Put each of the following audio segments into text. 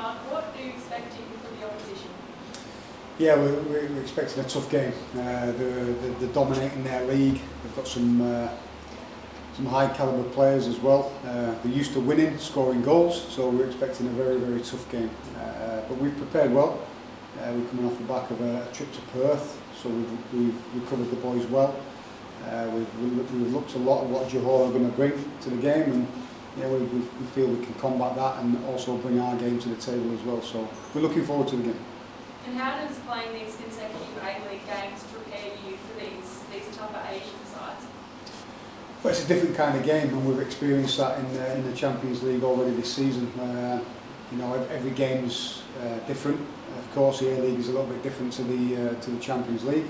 Mark, what are you expecting from the opposition? Yeah, we're expecting a tough game. They're dominating their league. They've got some high calibre players as well. They're used to winning, scoring goals, so we're expecting a very, very tough game. But we've prepared well. We're coming off the back of a trip to Perth, so we've recovered the boys well. We've looked a lot at what Johor are going to bring to the game, and yeah, we feel we can combat that and also bring our game to the table as well. So we're looking forward to the game. And how does playing these consecutive ACLE games prepare you for these tougher Asian sides? Well, it's a different kind of game, and we've experienced that in the Champions League already this season. You know, every game's different. Of course, the A-League is a little bit different to the Champions League.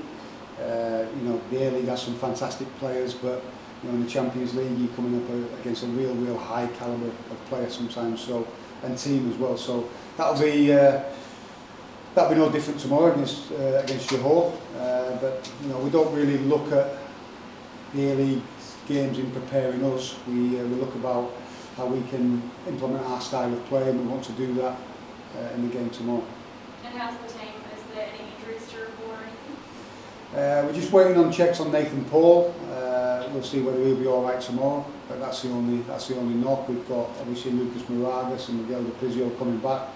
You know, the A-League has some fantastic players, but you know, in the Champions League, you're coming up against a real high calibre of player sometimes, so, and team as well. So that'll be no different tomorrow against Johor. But you know, we don't really look at the A-League games in preparing us. We look about how we can implement our style of play, and we want to do that in the game tomorrow. And how's the team? Is there any injuries to report or anything? We're just waiting on checks on Nathan Paul. We'll see whether he'll be all right tomorrow. But that's the only knock. We've got obviously Lucas Moragas and Miguel de Pizio coming back.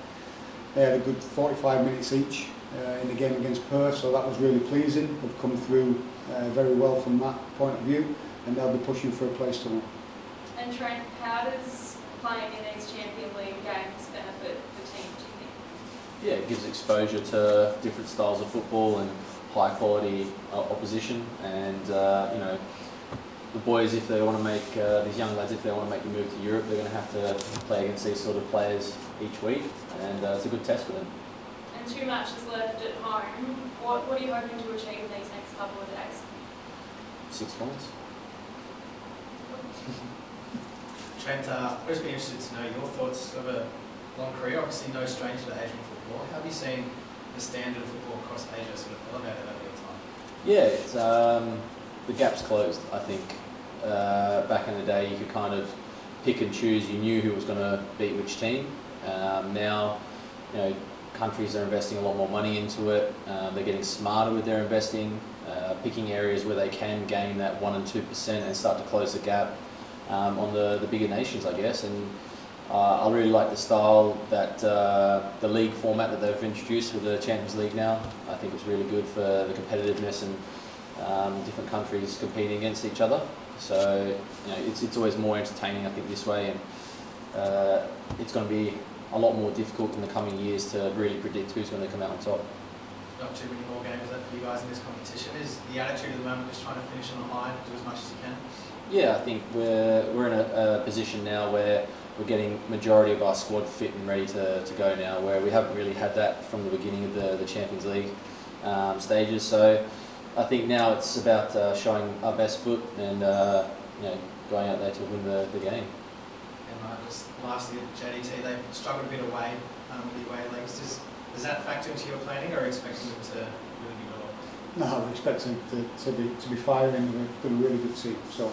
They had a good 45 minutes each in the game against Perth, so that was really pleasing. They've come through very well from that point of view, and they'll be pushing for a place tomorrow. And Trent, how does playing in these Champions League games benefit the team, do you think? Yeah, it gives exposure to different styles of football and high quality opposition, and you know, the boys, if they want to make these young lads, if they want to make the move to Europe, they're going to have to play against these sort of players each week, and it's a good test for them. And 2 matches left at home. What are you hoping to achieve in these next couple of days? 6 points. Trent, I'd just be interested to know your thoughts of a long career. Obviously, no stranger to Asian football. How have you seen the standard of football across Asia sort of elevated over your time? Yeah, it's the gap's closed. I think back in the day, you could kind of pick and choose. You knew who was going to beat which team. Now, you know, countries are investing a lot more money into it. They're getting smarter with their investing, picking areas where they can gain that 1% and 2% and start to close the gap on the bigger nations, I guess. And I really like the style that the league format that they've introduced with the Champions League now. I think it's really good for the competitiveness and different countries competing against each other. So you know, it's always more entertaining, I think, this way, and it's going to be a lot more difficult in the coming years to really predict who's going to come out on top. Not too many more games left for you guys in this competition. Is the attitude at the moment just trying to finish on a high, do as much as you can? Yeah, I think we're in a position now where we're getting majority of our squad fit and ready to go now, where we haven't really had that from the beginning of the Champions League stages. So I think now it's about showing our best foot and you know, going out there to win the game. And just lastly, JDT, they've struggled a bit away with the away legs. Does that factor into your planning, or are you expecting them to really be good? No, we're expecting to be firing. We've got a really good team. So,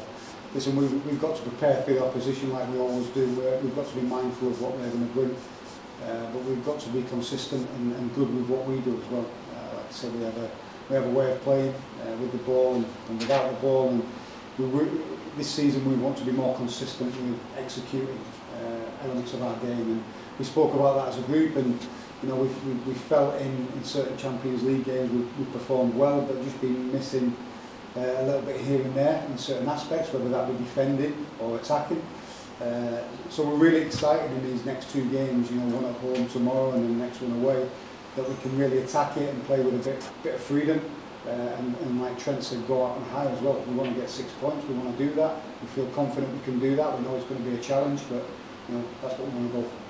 listen, we've got to prepare for the opposition like we always do. We've got to be mindful of what they're going to bring, but we've got to be consistent and good with what we do as well. Like I said, we have a way of playing with the ball and without the ball. And this season we want to be more consistent with executing elements of our game. And we spoke about that as a group, and you know, we felt in certain Champions League games we performed well, but just been missing a little bit here and there in certain aspects, whether that be defending or attacking. So we're really excited in these next 2 games, you know, one at home tomorrow and then the next one away, that we can really attack it and play with a bit of freedom. And like Trent said, go out on high as well. We want to get 6 points, we want to do that. We feel confident we can do that. We know it's going to be a challenge, but you know, that's what we want to go for.